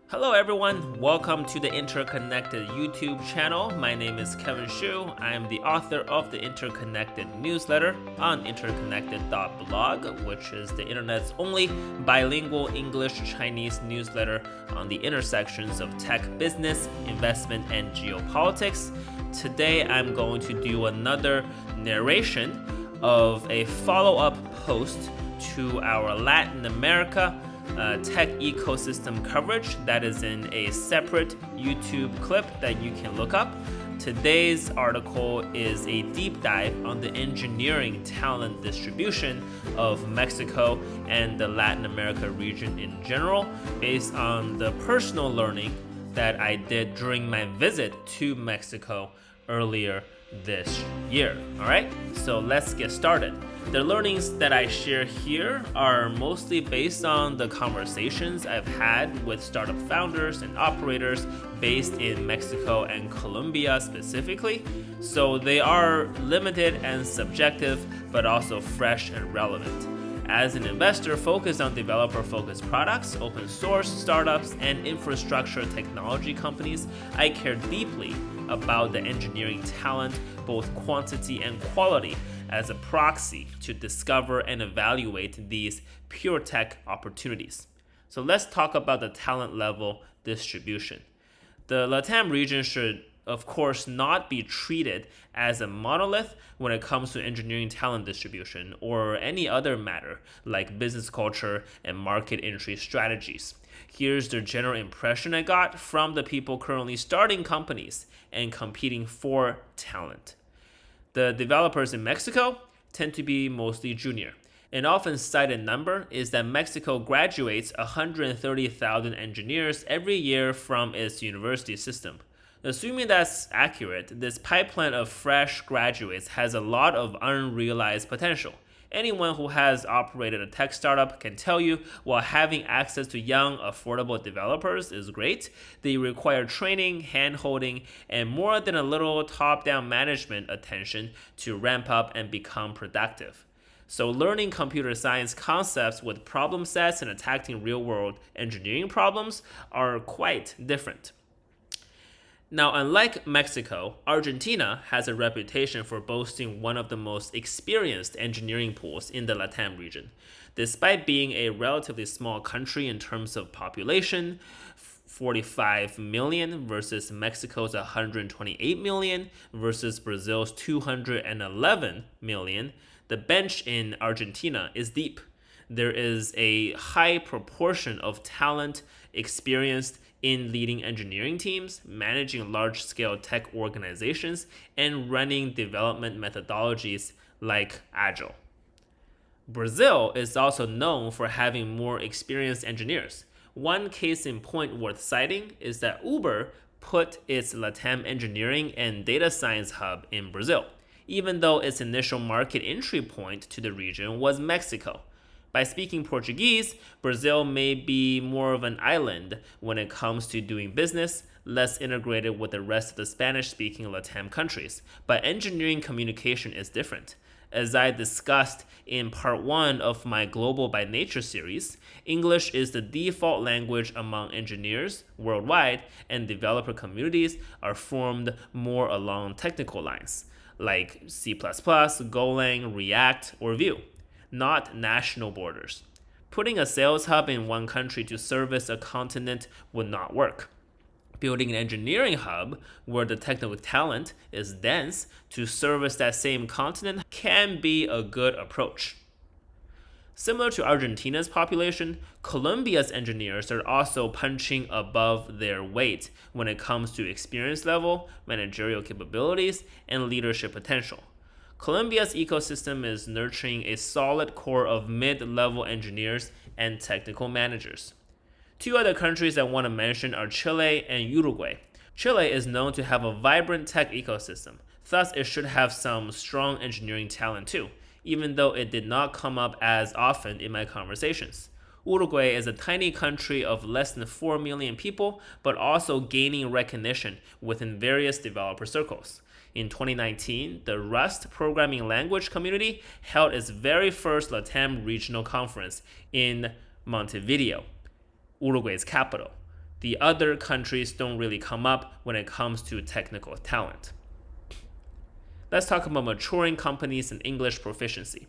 Hello everyone, welcome to the Interconnected YouTube channel. My name is Kevin Xu. I am the author of the Interconnected newsletter on Interconnected.blog, which is the internet's only bilingual English-Chinese newsletter on the intersections of tech business, investment, and geopolitics. Today I'm going to do another narration of a follow-up post to our Latin America tech ecosystem coverage that is in a separate YouTube clip that you can look up. Today's article is a deep dive on the engineering talent distribution of Mexico and the Latin America region in general, based on the personal learning that I did during my visit to Mexico earlier this year. All right, so let's get started. The learnings that I share here are mostly based on the conversations I've had with startup founders and operators based in Mexico and Colombia specifically. So they are limited and subjective, but also fresh and relevant. As an investor focused on developer-focused products, open source startups, and infrastructure technology companies, I care deeply about the engineering talent, both quantity and quality, as a proxy to discover and evaluate these pure tech opportunities. So let's talk about the talent level distribution. The LATAM region should, of course, not be treated as a monolith when it comes to engineering talent distribution or any other matter like business culture and market entry strategies. Here's the general impression I got from the people currently starting companies and competing for talent. The developers in Mexico tend to be mostly junior. An often cited number is that Mexico graduates 130,000 engineers every year from its university system. Assuming that's accurate, this pipeline of fresh graduates has a lot of unrealized potential. Anyone who has operated a tech startup can tell you while having access to young, affordable developers is great, they require training, hand-holding, and more than a little top-down management attention to ramp up and become productive. So learning computer science concepts with problem sets and attacking real-world engineering problems are quite different. Now, unlike Mexico, Argentina has a reputation for boasting one of the most experienced engineering pools in the LATAM region. Despite being a relatively small country in terms of population, 45 million versus Mexico's 128 million versus Brazil's 211 million, the bench in Argentina is deep. There is a high proportion of talent experienced in leading engineering teams, managing large-scale tech organizations, and running development methodologies like Agile. Brazil is also known for having more experienced engineers. One case in point worth citing is that Uber put its LATAM engineering and data science hub in Brazil, even though its initial market entry point to the region was Mexico. By speaking Portuguese, Brazil may be more of an island when it comes to doing business, less integrated with the rest of the Spanish-speaking LATAM countries. But engineering communication is different. As I discussed in part 1 of my Global by Nature series, English is the default language among engineers worldwide, and developer communities are formed more along technical lines, like C++, Golang, React, or Vue, not national borders. Putting a sales hub in one country to service a continent would not work. Building an engineering hub where the technical talent is dense to service that same continent can be a good approach. Similar to Argentina's population, Colombia's engineers are also punching above their weight when it comes to experience level, managerial capabilities, and leadership potential. Colombia's ecosystem is nurturing a solid core of mid-level engineers and technical managers. Two other countries I want to mention are Chile and Uruguay. Chile is known to have a vibrant tech ecosystem, thus it should have some strong engineering talent too, even though it did not come up as often in my conversations. Uruguay is a tiny country of less than 4 million people, but also gaining recognition within various developer circles. In 2019, the Rust programming language community held its very first LATAM regional conference in Montevideo, Uruguay's capital. The other countries don't really come up when it comes to technical talent. Let's talk about maturing companies and English proficiency.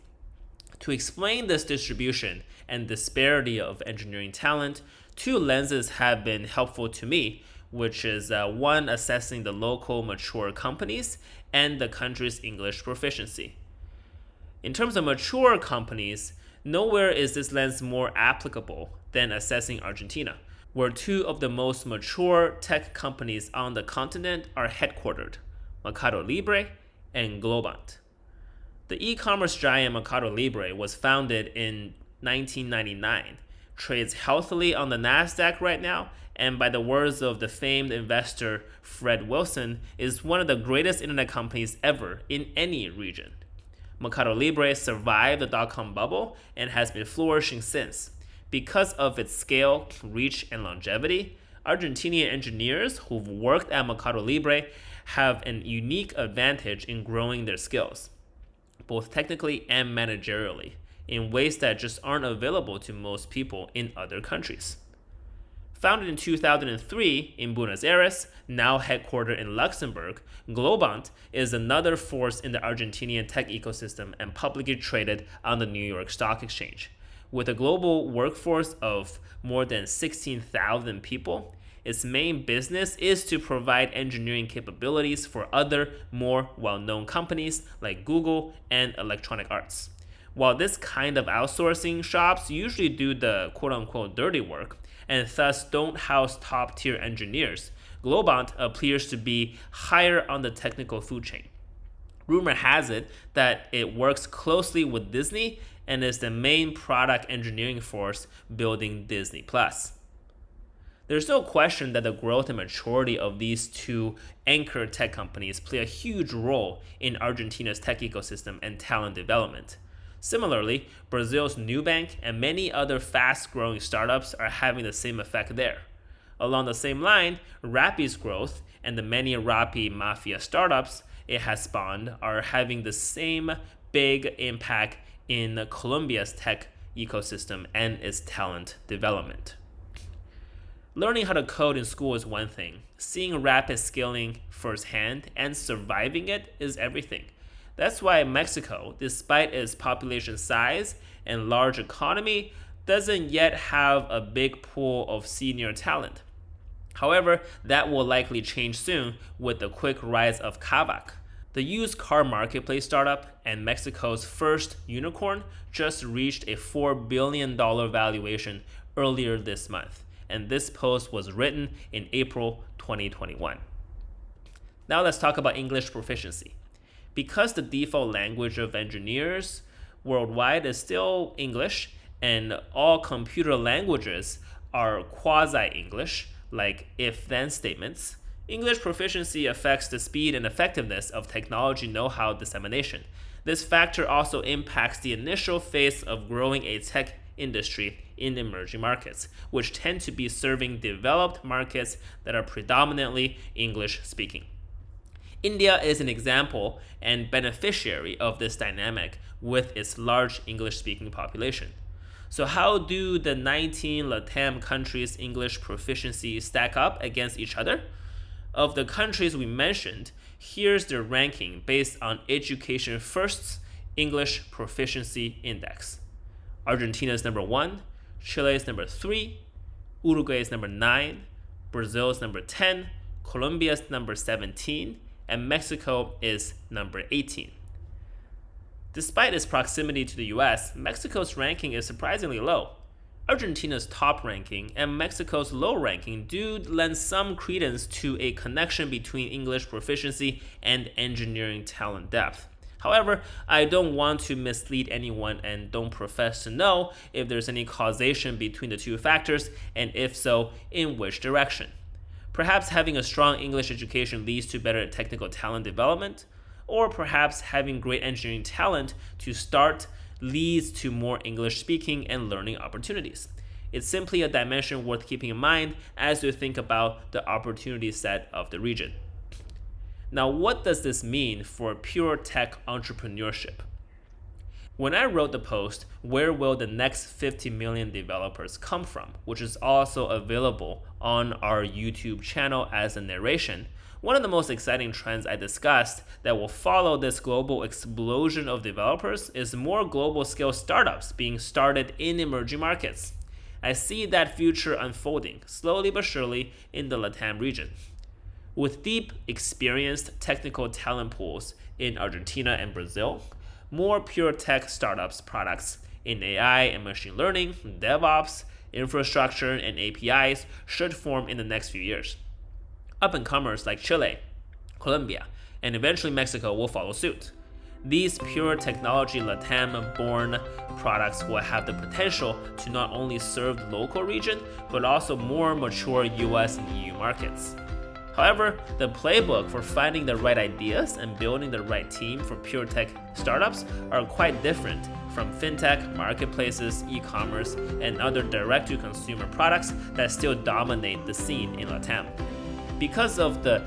To explain this distribution and disparity of engineering talent, two lenses have been helpful to me, which is one assessing the local mature companies and the country's English proficiency. In terms of mature companies, nowhere is this lens more applicable than assessing Argentina, where two of the most mature tech companies on the continent are headquartered, Mercado Libre and Globant. The e-commerce giant Mercado Libre was founded in 1999, trades healthily on the Nasdaq right now, and by the words of the famed investor Fred Wilson, is one of the greatest internet companies ever in any region. Mercado Libre survived the dot-com bubble and has been flourishing since. Because of its scale, reach, and longevity, Argentinian engineers who've worked at Mercado Libre have an unique advantage in growing their skills, both technically and managerially, in ways that just aren't available to most people in other countries. Founded in 2003 in Buenos Aires, now headquartered in Luxembourg, Globant is another force in the Argentinian tech ecosystem and publicly traded on the New York Stock Exchange. With a global workforce of more than 16,000 people, its main business is to provide engineering capabilities for other, more well-known companies like Google and Electronic Arts. While this kind of outsourcing shops usually do the quote-unquote dirty work, and thus don't house top-tier engineers, Globant appears to be higher on the technical food chain. Rumor has it that it works closely with Disney and is the main product engineering force building Disney+. There's no question that the growth and maturity of these two anchor tech companies play a huge role in Argentina's tech ecosystem and talent development. Similarly, Brazil's Nubank and many other fast-growing startups are having the same effect there. Along the same line, Rappi's growth and the many Rappi Mafia startups it has spawned are having the same big impact in Colombia's tech ecosystem and its talent development. Learning how to code in school is one thing. Seeing rapid scaling firsthand and surviving it is everything. That's why Mexico, despite its population size and large economy, doesn't yet have a big pool of senior talent. However, that will likely change soon with the quick rise of Kavak, the used car marketplace startup and Mexico's first unicorn just reached a $4 billion valuation earlier this month, and this post was written in April 2021. Now let's talk about English proficiency. Because the default language of engineers worldwide is still English, and all computer languages are quasi-English, like if-then statements, English proficiency affects the speed and effectiveness of technology know-how dissemination. This factor also impacts the initial phase of growing a tech industry in emerging markets, which tend to be serving developed markets that are predominantly English-speaking. India is an example and beneficiary of this dynamic with its large English-speaking population. So how do the 19 LATAM countries' English proficiency stack up against each other? Of the countries we mentioned, here's their ranking based on Education First's English Proficiency Index. Argentina is number 1, Chile is number 3, Uruguay is number 9, Brazil is number 10, Colombia is number 17, and Mexico is number 18. Despite its proximity to the US, Mexico's ranking is surprisingly low. Argentina's top ranking and Mexico's low ranking do lend some credence to a connection between English proficiency and engineering talent depth. However, I don't want to mislead anyone and don't profess to know if there's any causation between the two factors, and if so, in which direction. Perhaps having a strong English education leads to better technical talent development, or perhaps having great engineering talent to start leads to more English speaking and learning opportunities. It's simply a dimension worth keeping in mind as you think about the opportunity set of the region. Now, what does this mean for pure tech entrepreneurship? When I wrote the post, where will the next 50 million developers come from, which is also available on our YouTube channel as a narration, one of the most exciting trends I discussed that will follow this global explosion of developers is more global scale startups being started in emerging markets. I see that future unfolding slowly but surely in the LATAM region. With deep, experienced technical talent pools in Argentina and Brazil, more pure tech startups products in AI and machine learning, DevOps, infrastructure, and APIs should form in the next few years. Up-and-comers like Chile, Colombia, and eventually Mexico will follow suit. These pure technology LATAM-born products will have the potential to not only serve the local region, but also more mature US and EU markets. However, the playbook for finding the right ideas and building the right team for pure tech startups are quite different from fintech, marketplaces, e-commerce, and other direct-to-consumer products that still dominate the scene in LATAM. Because of the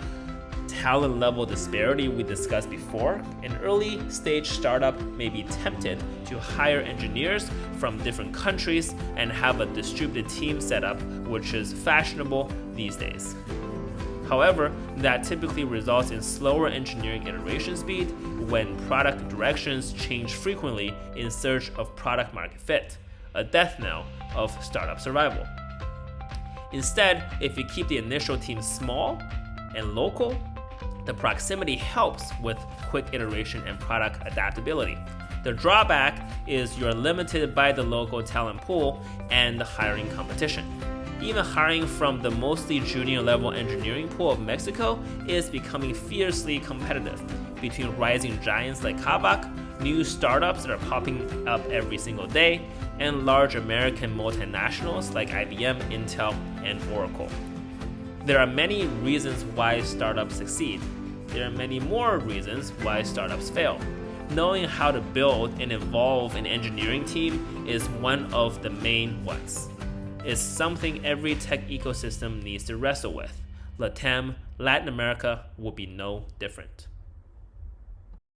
talent level disparity we discussed before, an early-stage startup may be tempted to hire engineers from different countries and have a distributed team setup, which is fashionable these days. However, that typically results in slower engineering iteration speed when product directions change frequently in search of product market fit, a death knell of startup survival. Instead, if you keep the initial team small and local, the proximity helps with quick iteration and product adaptability. The drawback is you're limited by the local talent pool and the hiring competition. Even hiring from the mostly junior level engineering pool of Mexico is becoming fiercely competitive between rising giants like Kavak, new startups that are popping up every single day, and large American multinationals like IBM, Intel, and Oracle. There are many reasons why startups succeed. There are many more reasons why startups fail. Knowing how to build and evolve an engineering team is one of the main ones. It's something every tech ecosystem needs to wrestle with. LATAM, Latin America, will be no different.